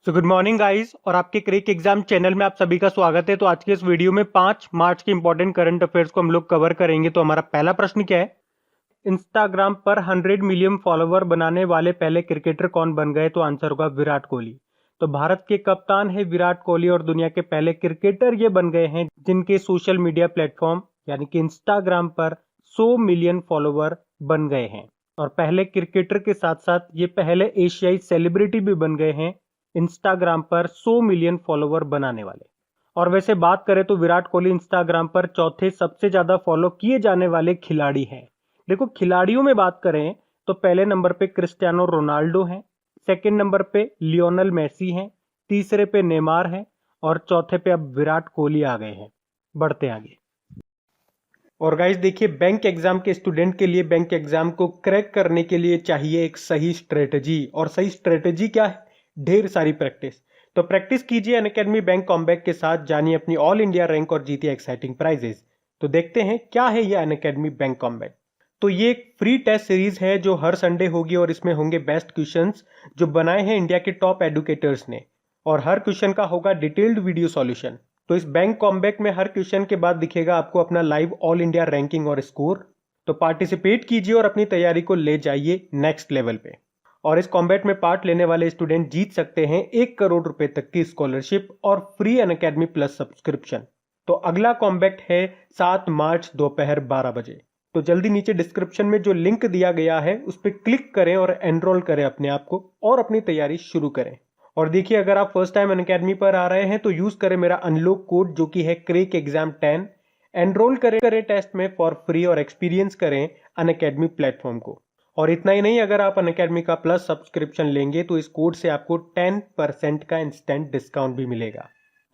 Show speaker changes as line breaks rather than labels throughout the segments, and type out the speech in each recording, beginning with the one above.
So good morning guys और आपके क्रिक exam channel में आप सभी का स्वागत है। तो आज के इस वीडियो में 5 मार्च के इंपॉर्टेंट करंट अफेयर्स को हम लोग कवर करेंगे। तो हमारा पहला प्रश्न क्या है, इंस्टाग्राम पर 100 मिलियन फॉलोवर बनाने वाले पहले क्रिकेटर कौन बन गए? तो आंसर होगा विराट कोहली। तो भारत के कप्तान है विराट कोहली और दुनिया के पहले क्रिकेटर ये बन गए हैं जिनके सोशल मीडिया प्लेटफॉर्म यानी कि इंस्टाग्राम पर 100 मिलियन फॉलोवर बन गए हैं। और पहले क्रिकेटर के साथ साथ ये पहले एशियाई सेलिब्रिटी भी बन गए हैं इंस्टाग्राम पर 100 मिलियन फॉलोवर बनाने वाले। और वैसे बात करें तो विराट कोहली इंस्टाग्राम पर चौथे सबसे ज्यादा फॉलो किए जाने वाले खिलाड़ी हैं। देखो, खिलाड़ियों में बात करें तो पहले नंबर पे क्रिस्टियानो रोनाल्डो हैं, सेकंड नंबर पे लियोनल मेसी हैं, तीसरे पे नेमार हैं और चौथे पे अब विराट कोहली आ गए हैं। बढ़ते आगे। और गाइस देखिए, बैंक एग्जाम के स्टूडेंट के लिए बैंक एग्जाम को क्रैक करने के लिए चाहिए एक सही स्ट्रेटजी। और सही स्ट्रेटजी क्या है? ढेर सारी प्रैक्टिस। तो प्रैक्टिस कीजिए अनअकैडमी बैंक कॉम्बैक के साथ, जानिए अपनी ऑल इंडिया रैंक और जीतिए एक्साइटिंग प्राइजेस। तो देखते हैं क्या है ये अनअकैडमी बैंक कॉम्बैक। तो ये एक फ्री टेस्ट सीरीज है जो हर संडे होगी और इसमें होंगे बेस्ट क्वेश्चंस जो बनाए हैं इंडिया के टॉप एडुकेटर्स ने। और हर क्वेश्चन का होगा डिटेल्ड वीडियो सॉल्यूशन। तो इस बैंक कॉम्बैक में हर क्वेश्चन के बाद दिखेगा आपको अपना लाइव ऑल इंडिया रैंकिंग और स्कोर। तो पार्टिसिपेट कीजिए और अपनी तैयारी को ले जाइए नेक्स्ट लेवल पे। और इस कॉम्बैट में पार्ट लेने वाले स्टूडेंट जीत सकते हैं 1 करोड़ रुपए तक की स्कॉलरशिप और फ्री अनअकैडमी प्लस सब्सक्रिप्शन। तो अगला कॉम्बैक्ट है 7 मार्च दोपहर 12 बजे। तो जल्दी नीचे डिस्क्रिप्शन में जो लिंक दिया गया है उस पर क्लिक करें और एनरोल करें अपने आप को और अपनी तैयारी शुरू करें। और देखिए, अगर आप फर्स्ट टाइम अनअकैडमी पर आ रहे हैं तो यूज करें मेरा अनलॉक कोड जो कि है क्रेक एग्जाम 10। एनरोल करें टेस्ट में फॉर फ्री और एक्सपीरियंस करें अनअकैडमी प्लेटफॉर्म को। और इतना ही नहीं, अगर आप अनअकैडमी का प्लस सब्सक्रिप्शन लेंगे तो इस कोड से आपको 10% का इंस्टेंट डिस्काउंट भी मिलेगा।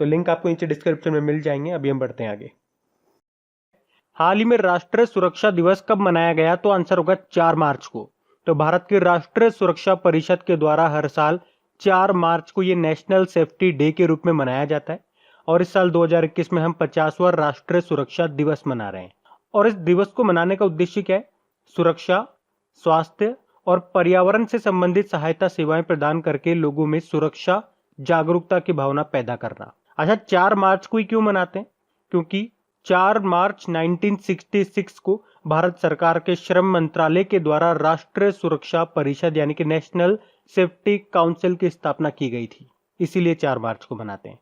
तो लिंक आपको नीचे डिस्क्रिप्शन में मिल जाएंगे। अभी हम बढ़ते हैं आगे। हाल ही में राष्ट्रीय सुरक्षा दिवस कब मनाया गया? तो आंसर होगा 4 मार्च को। तो भारत की राष्ट्रीय सुरक्षा परिषद के द्वारा हर साल 4 मार्च को ये नेशनल सेफ्टी डे के रूप में मनाया जाता है। और इस साल 2021 में हम 50वां राष्ट्रीय सुरक्षा दिवस मना रहे हैं। और इस दिवस को मनाने का उद्देश्य क्या है? सुरक्षा, स्वास्थ्य और पर्यावरण से संबंधित सहायता सेवाएं प्रदान करके लोगों में सुरक्षा जागरूकता की भावना पैदा करना। अच्छा, 4 मार्च को ही क्यों मनाते हैं? क्योंकि 4 मार्च 1966 को भारत सरकार के श्रम मंत्रालय के द्वारा राष्ट्रीय सुरक्षा परिषद यानी कि नेशनल सेफ्टी काउंसिल की स्थापना की गई थी। इसीलिए 4 मार्च को मनाते हैं।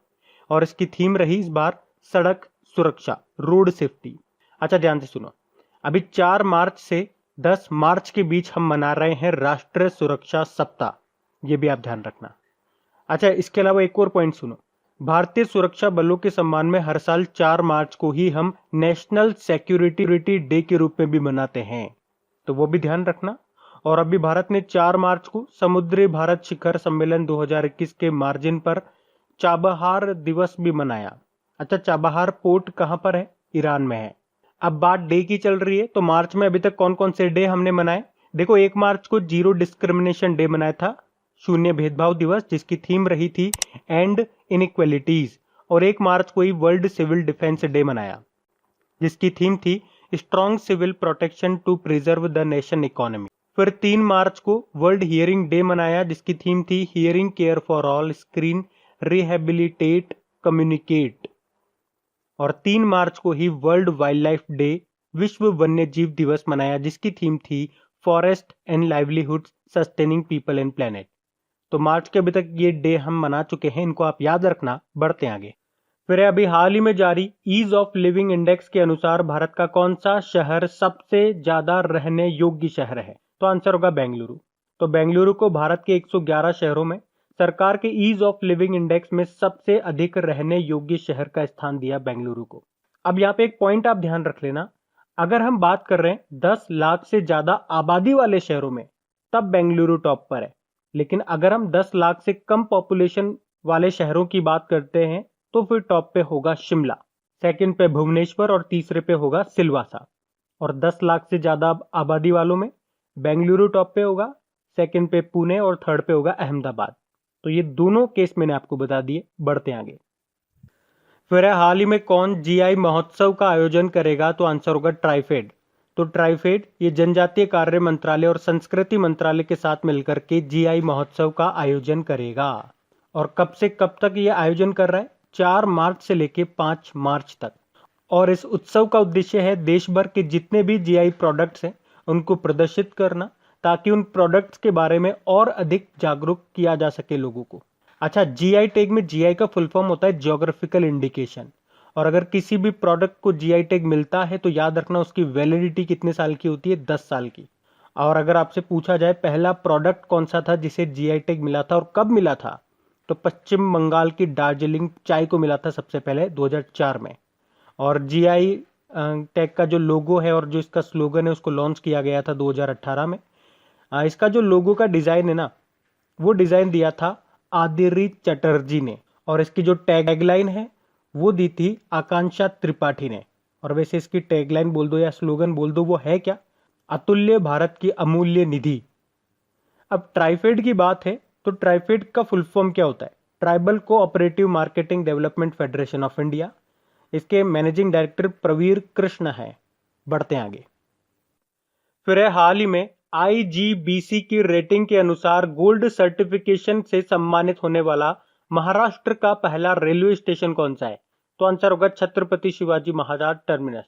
और इसकी थीम रही इस बार सड़क सुरक्षा, रोड सेफ्टी। अच्छा, ध्यान से सुनो, अभी 4 मार्च से 10 मार्च के बीच हम मना रहे हैं राष्ट्रीय सुरक्षा सप्ताह। यह भी आप ध्यान रखना। अच्छा, इसके अलावा एक और पॉइंट सुनो, भारतीय सुरक्षा बलों के सम्मान में हर साल 4 मार्च को ही हम नेशनल सिक्योरिटी डे के रूप में भी मनाते हैं। तो वो भी ध्यान रखना। और अभी भारत ने 4 मार्च को समुद्री भारत शिखर सम्मेलन 2021 के मार्जिन पर चाबहार दिवस भी मनाया। अच्छा, चाबहार पोर्ट कहां पर है? ईरान में है। अब बात डे की चल रही है, तो मार्च में अभी तक कौन कौन से डे हमने मनाए? देखो, 1 मार्च को जीरो डिस्क्रिमिनेशन डे मनाया था, शून्य भेदभाव दिवस, जिसकी थीम रही थी एंड इनइक्वालिटीज। और 1 मार्च को ही वर्ल्ड सिविल डिफेंस डे मनाया जिसकी थीम थी strong civil protection to preserve the nation economy. फिर 3 मार्च को वर्ल्ड हियरिंग डे मनाया जिसकी थीम थी hearing care for all, screen, rehabilitate, communicate. और 3 मार्च को ही वर्ल्ड वाइल्ड लाइफ डे, विश्व वन्य जीव दिवस मनाया जिसकी थीम थी forest and livelihood sustaining people and planet. तो मार्च के अभी तक ये डे हम मना चुके हैं, इनको आप याद रखना। बढ़ते हैं आगे। फिर अभी हाल ही में जारी ईज ऑफ लिविंग इंडेक्स के अनुसार भारत का कौन सा शहर सबसे ज्यादा रहने योग्य शहर है? तो आंसर होगा बेंगलुरु। तो बेंगलुरु को भारत के 111 शहरों में सरकार के ईज ऑफ लिविंग इंडेक्स में सबसे अधिक रहने योग्य शहर का स्थान दिया बेंगलुरु को। अब यहाँ पे एक पॉइंट आप ध्यान रख लेना, अगर हम बात कर रहे हैं 10 लाख से ज्यादा आबादी वाले शहरों में तब बेंगलुरु टॉप पर है। लेकिन अगर हम 10 लाख से कम पॉपुलेशन वाले शहरों की बात करते हैं तो फिर टॉप पे होगा शिमला, सेकंड पे भुवनेश्वर और तीसरे पे होगा सिलवासा। और 10 लाख से ज्यादा आबादी वालों में बेंगलुरु टॉप पे होगा, सेकंड पे पुणे और थर्ड पे होगा अहमदाबाद। तो ये दोनों केस मैंने आपको बता दिए। बढ़ते आगे। फिर हाल ही में कौन जीआई महोत्सव का आयोजन करेगा? तो आंसर होगा ट्राइफेड। तो ट्राइफेड ये जनजातीय कार्य मंत्रालय और संस्कृति मंत्रालय के साथ मिलकर के जीआई महोत्सव का आयोजन करेगा। और कब से कब तक ये आयोजन कर रहा है? 4 मार्च से लेके 5 मार्च तक। और इस उत्सव का उद्देश्य है देश भर के जितने भी जीआई प्रोडक्ट्स हैं उनको प्रदर्शित करना, ताकि उन प्रोडक्ट्स के बारे में और अधिक जागरूक किया जा सके लोगों को। अच्छा, जीआई टैग में जीआई का फुल फॉर्म होता है ज्योग्राफिकल इंडिकेशन। और अगर किसी भी प्रोडक्ट को जीआई टैग मिलता है तो याद रखना उसकी वैलिडिटी कितने साल की होती है? 10 साल की। और अगर आपसे पूछा जाए पहला प्रोडक्ट कौन सा था जिसे जीआई टैग मिला था और कब मिला था, तो पश्चिम बंगाल की दार्जिलिंग चाय को मिला था सबसे पहले 2004 में। और जीआई टैग का जो लोगो है और जो इसका स्लोगन है उसको लॉन्च किया गया था 2018 में। इसका जो लोगो का डिजाइन है ना, वो डिजाइन दिया था आदिरी चटर्जी ने। और इसकी जो टैगलाइन है वो दी थी आकांक्षा त्रिपाठी ने। और वैसे इसकी टैगलाइन बोल दो या स्लोगन बोल दो, वो है क्या? अतुल्य भारत की अमूल्य निधि। अब ट्राइफेड की बात है तो ट्राइफेड का फुल फॉर्म क्या होता है? Tribal cooperative marketing development federation of India. इसके मैनेजिंग डायरेक्टर प्रवीर कृष्ण है। बढ़ते हैं आगे। फिर है हाल ही में आईजीबीसी की रेटिंग के अनुसार गोल्ड सर्टिफिकेशन से सम्मानित होने वाला महाराष्ट्र का पहला रेलवे स्टेशन कौन सा है? तो आंसर होगा छत्रपति शिवाजी महाराज टर्मिनस।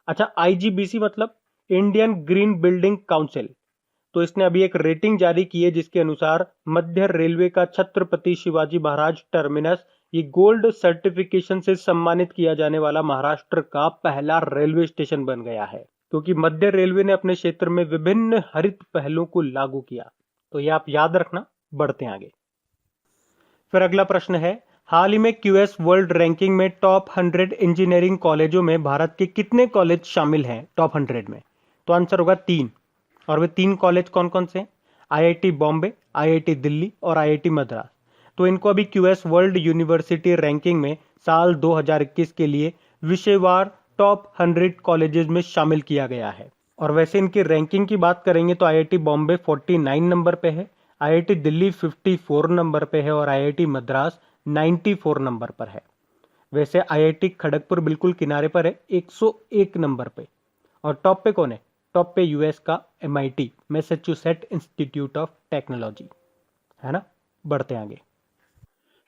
अच्छा, आईजीबीसी मतलब इंडियन ग्रीन बिल्डिंग काउंसिल। तो इसने अभी एक रेटिंग जारी की है जिसके अनुसार मध्य रेलवे का छत्रपति शिवाजी महाराज टर्मिनस ये गोल्ड सर्टिफिकेशन से सम्मानित किया जाने वाला महाराष्ट्र का पहला रेलवे स्टेशन बन गया है, क्योंकि मध्य रेलवे ने अपने क्षेत्र में विभिन्न हरित पहलों को लागू किया। तो ये आप याद रखना। बढ़ते हैं आगे। फिर अगला प्रश्न है, हाल ही में क्यूएस वर्ल्ड रैंकिंग में टॉप 100 इंजीनियरिंग कॉलेजों में भारत के कितने कॉलेज शामिल हैं टॉप 100 में? तो आंसर होगा 3। और वे 3 कॉलेज कौन कौन से हैं? आईआईटी बॉम्बे, आईआईटी दिल्ली और आईआईटी मद्रास। तो इनको अभी क्यूएस वर्ल्ड यूनिवर्सिटी रैंकिंग में साल 2021 के लिए विषयवार टॉप 100 कॉलेजेस में शामिल किया गया है। और वैसे इनकी रैंकिंग की बात करेंगे तो आईआईटी बॉम्बे 49 नंबर पे है, आईआईटी दिल्ली 54 नंबर पे है और आईआईटी मद्रास 94 नंबर पर है। वैसे आईआईटी खड़गपुर बिल्कुल किनारे पर है 101 नंबर पे। और टॉप पे कौन है? टॉप पे यूएस का MIT, Massachusetts institute of technology, है ना। बढ़ते हैं आगे।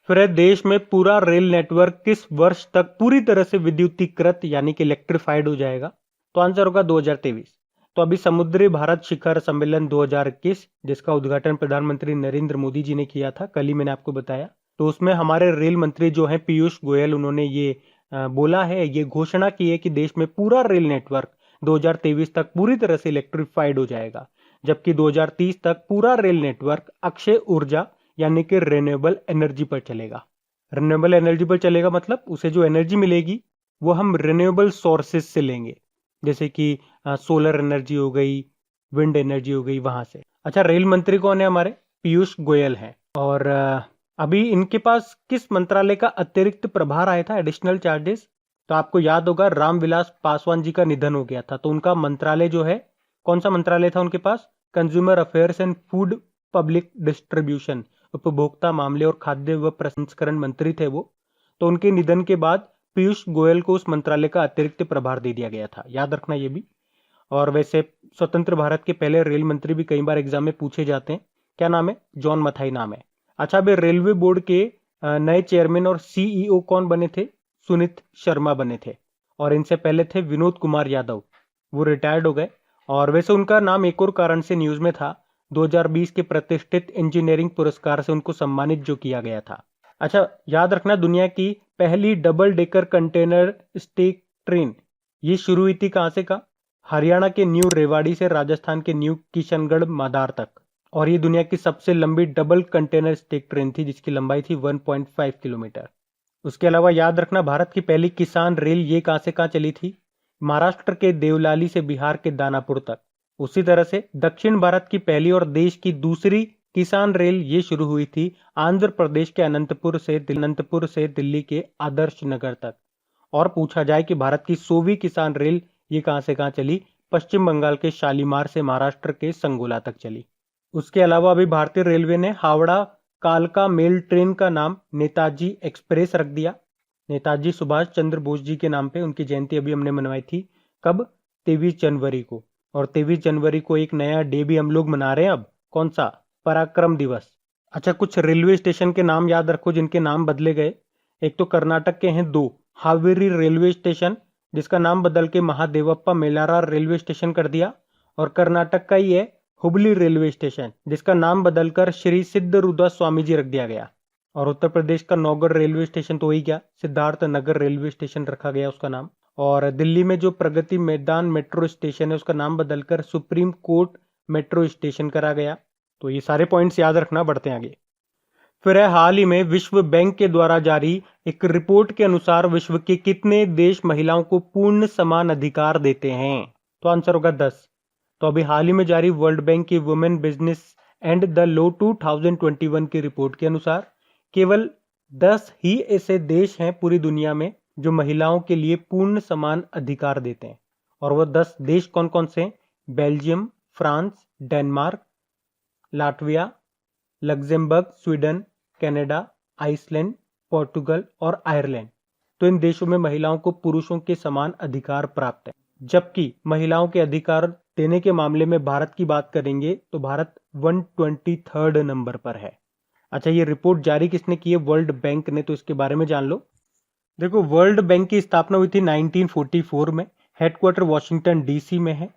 फिर है, देश में पूरा रेल नेटवर्क किस वर्ष तक पूरी तरह से विद्युतीकृत यानी कि इलेक्ट्रिफाइड हो जाएगा? तो आंसर होगा 2023। तो अभी समुद्री भारत शिखर सम्मेलन 2021 जिसका उद्घाटन प्रधानमंत्री नरेंद्र मोदी जी ने किया था, कल ही मैंने आपको बताया, तो उसमें हमारे रेल मंत्री जो हैं पीयूष गोयल, उन्होंने ये बोला है, ये घोषणा की है कि देश में पूरा रेल नेटवर्क 2023 तक पूरी तरह से इलेक्ट्रिफाइड हो जाएगा, जबकि 2030 तक पूरा रेल नेटवर्क अक्षय ऊर्जा यानी कि रिन्यूएबल एनर्जी पर चलेगा। रिन्यूएबल एनर्जी पर चलेगा मतलब उसे जो एनर्जी मिलेगी वो हम रिन्यूएबल सोर्सेज से लेंगे, जैसे कि सोलर एनर्जी हो गई, विंड एनर्जी हो गई, वहां से। अच्छा, रेल मंत्री कौन है? हमारे पीयूष गोयल हैं। और अभी इनके पास किस मंत्रालय का अतिरिक्त प्रभार आया था, एडिशनल चार्जेस? तो आपको याद होगा रामविलास पासवान जी का निधन हो गया था, तो उनका मंत्रालय जो है, कौन सा मंत्रालय था उनके पास? Consumer affairs and food public distribution, उपभोक्ता मामले और खाद्य व प्रसंस्करण मंत्री थे वो। तो उनके निधन के बाद पीयूष गोयल को उस मंत्रालय का अतिरिक्त प्रभार दे दिया गया था, याद रखना ये भी। और वैसे स्वतंत्र भारत के पहले रेल मंत्री भी कई बार एग्जाम में पूछे जाते हैं, क्या नाम है? जॉन मथाई नाम है। अच्छा, अभी रेलवे बोर्ड के नए चेयरमैन और सीईओ कौन बने थे? सुनीत शर्मा बने थे। और इनसे पहले थे विनोद कुमार यादव, वो रिटायर्ड हो गए। और वैसे उनका नाम एक और कारण से न्यूज में था, 2020 के प्रतिष्ठित इंजीनियरिंग पुरस्कार से उनको सम्मानित जो किया गया था। अच्छा, याद रखना, दुनिया की पहली double decker container stack train ये शुरू हुई थी कहां से? हरियाणा के न्यू रेवाड़ी से राजस्थान के न्यू किशनगढ़ मादार तक। और ये दुनिया की सबसे लंबी डबल कंटेनर स्टेक ट्रेन थी जिसकी लंबाई थी 1.5 किलोमीटर। उसके अलावा याद रखना, भारत की पहली किसान रेल ये कहां से कहां चली थी? महाराष्ट्र के देवलाली से बिहार के दानापुर तक। उसी तरह से दक्षिण भारत की पहली और देश की दूसरी किसान रेल ये शुरू हुई थी आंध्र प्रदेश के अनंतपुर से दिल्ली के आदर्श नगर तक। और पूछा जाए कि भारत की 100वीं किसान रेल ये कहां से कहां चली? पश्चिम बंगाल के शालीमार से महाराष्ट्र के संगोला तक चली। उसके अलावा अभी भारतीय रेलवे ने हावड़ा कालका मेल ट्रेन का नाम नेताजी एक्सप्रेस रख दिया। नेताजी सुभाष चंद्र बोस जी के नाम पे उनकी जयंती अभी हमने मनवाई थी। कब? 23 जनवरी को। और 23 जनवरी को एक नया डे भी हम लोग मना रहे हैं अब, कौन सा? पराक्रम दिवस। अच्छा, कुछ रेलवे स्टेशन के नाम याद रखो जिनके नाम बदले गए। एक तो कर्नाटक के हैं दो, हावेरी रेलवे स्टेशन जिसका नाम बदल के महादेवप्पा मेलारा रेलवे स्टेशन कर दिया, और कर्नाटक का ही है हुबली रेलवे स्टेशन जिसका नाम बदलकर श्री सिद्धरूदा स्वामी जी रख दिया गया। और उत्तर प्रदेश का नौगढ़ रेलवे स्टेशन तो वही गया, सिद्धार्थ नगर रेलवे स्टेशन रखा गया उसका नाम। और दिल्ली में जो प्रगति मैदान मेट्रो स्टेशन है उसका नाम बदलकर सुप्रीम कोर्ट मेट्रो स्टेशन करा गया। तो ये सारे पॉइंट्स याद रखना, बढ़ते हैं आगे। फिर है हाल ही में विश्व बैंक के द्वारा जारी एक रिपोर्ट के अनुसार विश्व के कितने देश महिलाओं को पूर्ण समान अधिकार देते हैं? तो आंसर होगा 10। तो अभी हाल ही में जारी वर्ल्ड बैंक की women business and the low 2021 की रिपोर्ट के अनुसार केवल 10 ही ऐसे देश हैं पूरी दुनिया में जो महिलाओं के लिए पूर्ण समान अधिकार देते हैं। और वो 10 देश कौन कौन से हैं? Belgium, France, Denmark, Latvia, Luxembourg, Sweden, Canada, Iceland, Portugal और आयरलैंड। तो इन देशों में महिलाओं को पुरुषों के समान अधिकार प्राप्त है। जबकि महिलाओं के अधिकार देने के मामले में भारत की बात करेंगे तो भारत 123 नंबर पर है। अच्छा, ये रिपोर्ट जारी किसने की है? वर्ल्ड बैंक ने। तो इसके बारे में जान लो। देखो, वर्ल्ड बैंक की स्थापना हुई थी 1944 में, हेडक्वार्टर वॉशिंगटन डीसी में है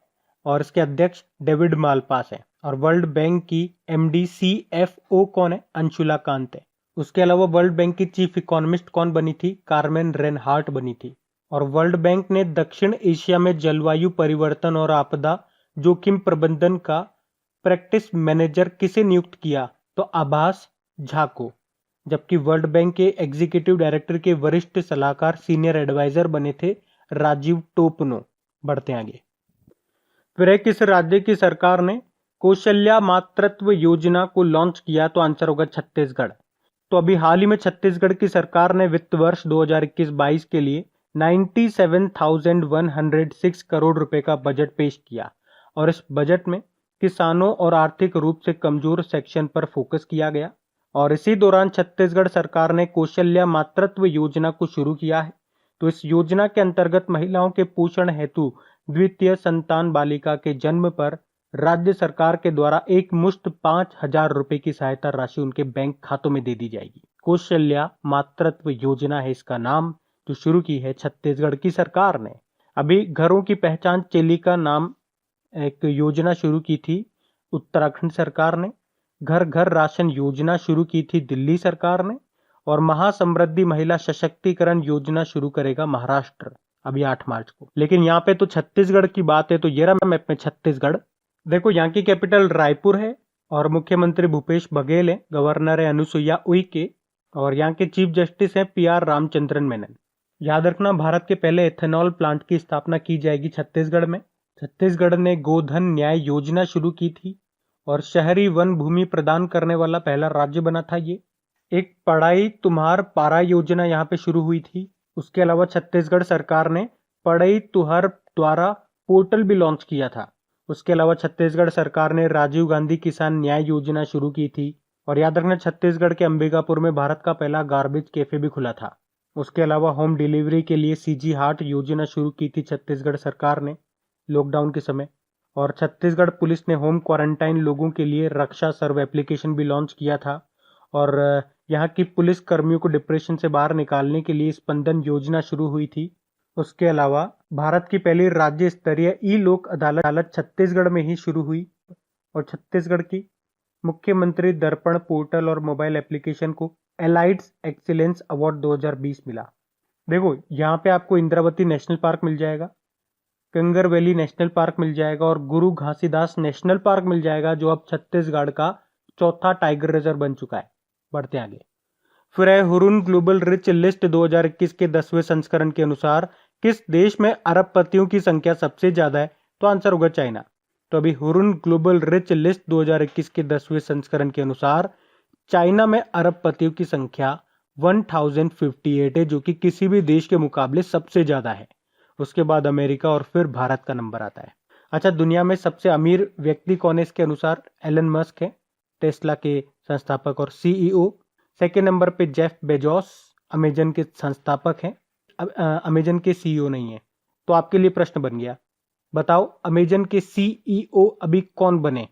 और इसके अध्यक्ष डेविड मालपास हैं। और वर्ल्ड बैंक की एमडी सीएफओ कौन है? अंशुला कांत है। उसके अलावा वर्ल्ड बैंक की चीफ इकोनॉमिस्ट कौन बनी थी? कार्मेन रेनहार्ट बनी थी। और वर्ल्ड बैंक ने दक्षिण एशिया में जलवायु परिवर्तन और आपदा जोखिम प्रबंधन का प्रैक्टिस मैनेजर किसे नियुक्त किया? तो आभास झा को। जबकि वर्ल्ड बैंक के एग्जीक्यूटिव डायरेक्टर के वरिष्ठ सलाहकार सीनियर एडवाइजर बने थे राजीव टोपनो। बढ़ते आगे। फिर किस राज्य की सरकार ने कौशल्या मातृत्व योजना को लॉन्च किया? तो आंसर होगा छत्तीसगढ़। तो अभी हाल ही में छत्तीसगढ़ की सरकार ने वित्त वर्ष 2021-22 के लिए 97,106 करोड़ रुपए का बजट पेश किया। और इस बजट में किसानों और आर्थिक रूप से कमजोर सेक्शन पर फोकस किया गया। और इसी दौरान छत्तीसगढ़ सरकार ने कौशल्या मातृत्व योजना को शुरू किया है। तो इस योजना के अंतर्गत महिलाओं के पोषण हेतु द्वितीय संतान बालिका के जन्म पर राज्य सरकार के द्वारा एक मुश्त 5,000 रुपए की सहायता राशि उनके बैंक खातों में दे दी जाएगी। कौशल्या मातृत्व योजना है इसका नाम, जो शुरू की है छत्तीसगढ़ की सरकार ने। अभी घरों की पहचान चेली का नाम एक योजना शुरू की थी उत्तराखंड सरकार ने। घर घर राशन योजना शुरू की थी दिल्ली सरकार ने। और महासमृद्धि महिला सशक्तिकरण योजना शुरू करेगा महाराष्ट्र अभी 8 मार्च को। लेकिन यहाँ पे तो छत्तीसगढ़ की बात है, तो ये रहा मैप में छत्तीसगढ़। देखो, यहाँ की कैपिटल रायपुर है और मुख्यमंत्री भूपेश बघेल है, गवर्नर है अनुसुईया उइके और यहाँ के चीफ जस्टिस हैं पीआर रामचंद्रन मेनन। याद रखना, भारत के पहले एथेनॉल प्लांट की स्थापना की जाएगी छत्तीसगढ़ में। छत्तीसगढ़ ने गोधन न्याय योजना शुरू की थी और शहरी वन भूमि प्रदान करने वाला पहला राज्य बना था ये। एक पढ़ाई तुम्हार पारा योजना यहाँ पे शुरू हुई थी। उसके अलावा छत्तीसगढ़ सरकार ने पढ़ई तुहर द्वारा पोर्टल भी लॉन्च किया था। उसके अलावा छत्तीसगढ़ सरकार ने राजीव गांधी किसान न्याय योजना शुरू की थी। और याद रखना, छत्तीसगढ़ के अंबिकापुर में भारत का पहला गार्बेज कैफे भी खुला था। उसके अलावा होम डिलीवरी के लिए सीजी हार्ट योजना शुरू की थी छत्तीसगढ़ सरकार ने लॉकडाउन के समय। और छत्तीसगढ़ पुलिस ने होम क्वारंटाइन लोगों के लिए रक्षा सर्व एप्लीकेशन भी लॉन्च किया था। और यहाँ की पुलिस कर्मियों को डिप्रेशन से बाहर निकालने के लिए स्पंदन योजना शुरू हुई थी। उसके अलावा भारत की पहली राज्य स्तरीय ई लोक अदालत छत्तीसगढ़ में ही शुरू हुई। और छत्तीसगढ़ की मुख्यमंत्री दर्पण पोर्टल और मोबाइल एप्लीकेशन को एलाइट्स एक्सीलेंस अवार्ड 2020 मिला। देखो, यहाँ पे आपको इंद्रावती नेशनल पार्क मिल जाएगा, कंगर वैली नेशनल पार्क मिल जाएगा और गुरु घासीदास नेशनल पार्क मिल जाएगा, जो अब छत्तीसगढ़ का चौथा टाइगर रिजर्व बन चुका है। बढ़ते आगे। फिर है हुरुन ग्लोबल रिच लिस्ट 2021 के 10वें संस्करण के अनुसार किस देश में अरबपतियों की संख्या सबसे ज्यादा है? तो आंसर होगा चाइना। तो अभी हुरुन ग्लोबल रिच लिस्ट 2021 के 10वें संस्करण के अनुसार चाइना में अरबपतियों की संख्या 1058 है, जो कि किसी भी देश के मुकाबले सबसे ज्यादा है। उसके बाद अमेरिका और फिर भारत का नंबर आता है। अच्छा, दुनिया में सबसे अमीर व्यक्ति कौन है इसके अनुसार? एलन मस्क है, टेस्ला के संस्थापक और सीईओ। सेकेंड नंबर पे जेफ बेजोस, अमेजन के संस्थापक हैं। अमेजन के सीईओ नहीं है। तो आपके लिए प्रश्न बन गया, बताओ अमेजन के सीईओ अभी कौन बने?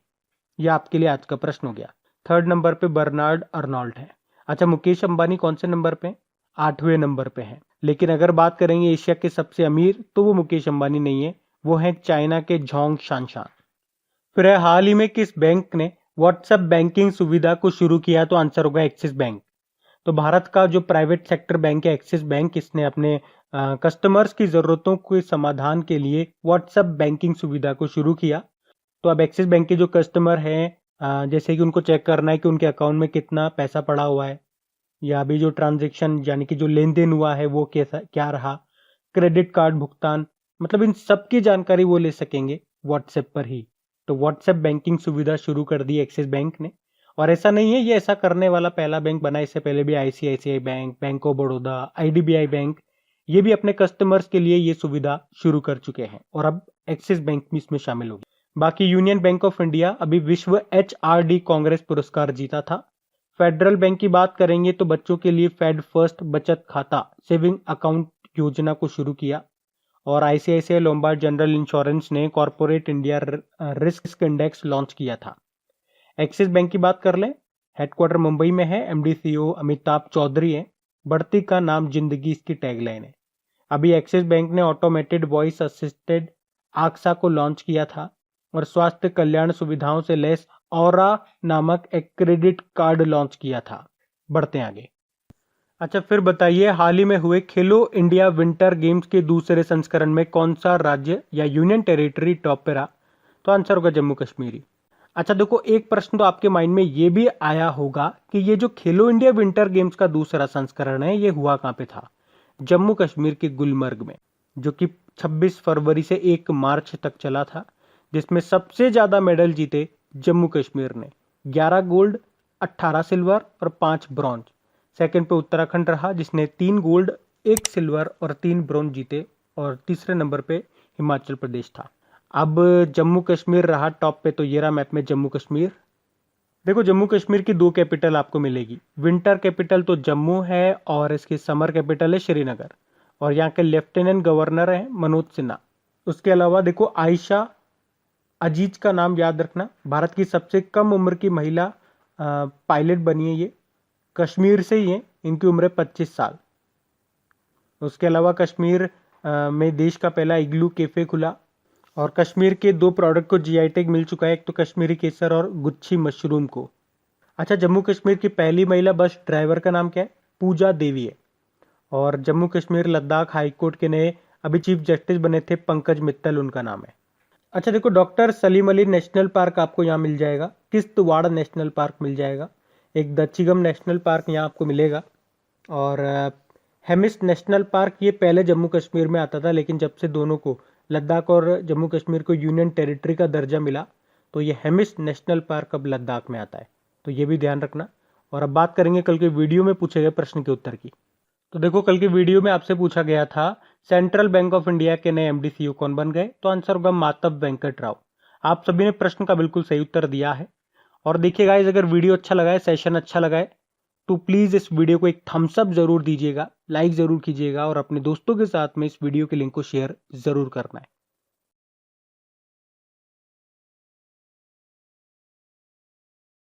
यह आपके लिए आज का प्रश्न हो गया। 3rd नंबर पे बर्नार्ड अर्नॉल्ट है। अच्छा, मुकेश अंबानी कौन से नंबर पे? 8वें नंबर पे है। लेकिन अगर बात करेंगे एशिया के सबसे अमीर, तो वो मुकेश अंबानी नहीं है, वो है चाइना के झोंग शानशान। फिर है, हाल ही में किस बैंक ने व्हाट्सएप बैंकिंग सुविधा को शुरू किया? तो आंसर होगा एक्सिस बैंक। तो भारत का जो प्राइवेट सेक्टर बैंक है एक्सिस बैंक, इसने अपने कस्टमर्स की जरूरतों के समाधान के लिए व्हाट्सएप बैंकिंग सुविधा को शुरू किया। तो अब एक्सिस बैंक के जो कस्टमर हैं, जैसे कि उनको चेक करना है कि उनके अकाउंट में कितना पैसा पड़ा हुआ है, या अभी जो ट्रांजैक्शन यानी कि जो लेन देन हुआ है वो कैसा क्या रहा, क्रेडिट कार्ड भुगतान, मतलब इन सब की जानकारी वो ले सकेंगे व्हाट्सएप पर ही। तो व्हाट्सएप बैंकिंग सुविधा शुरू कर दी एक्सिस बैंक ने। और ऐसा नहीं है ये ऐसा करने वाला पहला बैंक बना, इससे पहले भी ICICI bank, bank of Baroda, IDBI bank, ये भी अपने कस्टमर्स के लिए ये सुविधा शुरू कर चुके हैं और अब एक्सिस बैंक भी इसमें शामिल होगी। बाकी यूनियन बैंक ऑफ इंडिया अभी विश्व एचआरडी कांग्रेस पुरस्कार जीता था। फेडरल बैंक की बात करेंगे तो बच्चों के लिए फेड फर्स्ट बचत खाता सेविंग अकाउंट योजना को शुरू किया। और आईसीआईसीआई लोम्बार्ड जनरल इंश्योरेंस ने corporate India risk index launch किया था। एक्सिस बैंक की बात कर लें, हेडक्वार्टर मुंबई में है, एमडी सीईओ अमिताभ चौधरी है, बढ़ती का नाम जिंदगी इसकी टैगलाइन है। अभी एक्सिस बैंक ने ऑटोमेटेड वॉइस असिस्टेड आक्सा को लॉन्च किया था और स्वास्थ्य कल्याण सुविधाओं से लैस ऑरा नामक एक क्रेडिट कार्ड लॉन्च किया था। बढ़ते हैं आगे। अच्छा, फिर बताइए, हाल ही में हुए खेलो इंडिया विंटर गेम्स के दूसरे संस्करण में कौन सा राज्य या यूनियन टेरिटरी टॉप पे रहा? तो आंसर होगा जम्मू कश्मीर। अच्छा देखो, एक प्रश्न तो आपके माइंड में ये भी आया होगा कि ये जो खेलो इंडिया विंटर गेम्स का दूसरा संस्करण है ये हुआ कहाँ पे था? जम्मू कश्मीर के गुलमर्ग में, जो कि 26 फरवरी से 1 मार्च तक चला था, जिसमें सबसे ज्यादा मेडल जीते जम्मू कश्मीर ने। 11 गोल्ड, 18 सिल्वर और 5 ब्रॉन्ज। सेकंड पे उत्तराखंड रहा जिसने 3 गोल्ड, 1 सिल्वर और 3 ब्रॉन्ज जीते। और तीसरे नंबर पे हिमाचल प्रदेश था। अब जम्मू कश्मीर रहा टॉप पे, तो ये रहा मैप में जम्मू कश्मीर। देखो, जम्मू कश्मीर की 2 कैपिटल आपको मिलेगी। विंटर कैपिटल तो जम्मू है और इसकी समर कैपिटल है श्रीनगर। और यहाँ के लेफ्टिनेंट गवर्नर है मनोज सिन्हा। उसके अलावा देखो, आयशा अजीज का नाम याद रखना, भारत की सबसे कम उम्र की महिला पायलट बनी है ये, कश्मीर से ही है, इनकी उम्र है 25 साल। उसके अलावा कश्मीर में देश का पहला इग्लू कैफे खुला और कश्मीर के 2 प्रोडक्ट को जीआई टैग मिल चुका है, एक तो कश्मीरी केसर और गुच्छी मशरूम को। अच्छा, जम्मू कश्मीर की पहली महिला बस ड्राइवर का नाम क्या है? पूजा देवी है। और जम्मू कश्मीर लद्दाख हाईकोर्ट के नए अभी चीफ जस्टिस बने थे पंकज मित्तल, उनका नाम है। अच्छा देखो, doctor Salim Ali national park आपको यहाँ मिल जाएगा, किश्तवाड़ नेशनल पार्क मिल जाएगा, एक दच्चीगम नेशनल पार्क यहाँ आपको मिलेगा। और हेमिस नेशनल पार्क ये पहले जम्मू कश्मीर में आता था, लेकिन जब से दोनों को, लद्दाख और जम्मू कश्मीर को यूनियन टेरिटरी का दर्जा मिला, तो ये हेमिस नेशनल पार्क अब लद्दाख में आता है, तो ये भी ध्यान रखना। और अब बात करेंगे कल के वीडियो में पूछे गए प्रश्न के उत्तर की। तो देखो, कल के वीडियो में आपसे पूछा गया था सेंट्रल बैंक ऑफ इंडिया के नए एमडी सीईओ कौन बन गए? तो आंसर होगा मातब वेंकट राव। आप सभी ने प्रश्न का बिल्कुल सही उत्तर दिया है। और देखिए गाइस, अगर वीडियो अच्छा लगा है, सेशन अच्छा लगा है, तो प्लीज इस वीडियो को एक थम्स अप जरूर दीजिएगा, लाइक जरूर कीजिएगा और अपने दोस्तों के साथ में इस वीडियो के लिंक को शेयर जरूर करना है।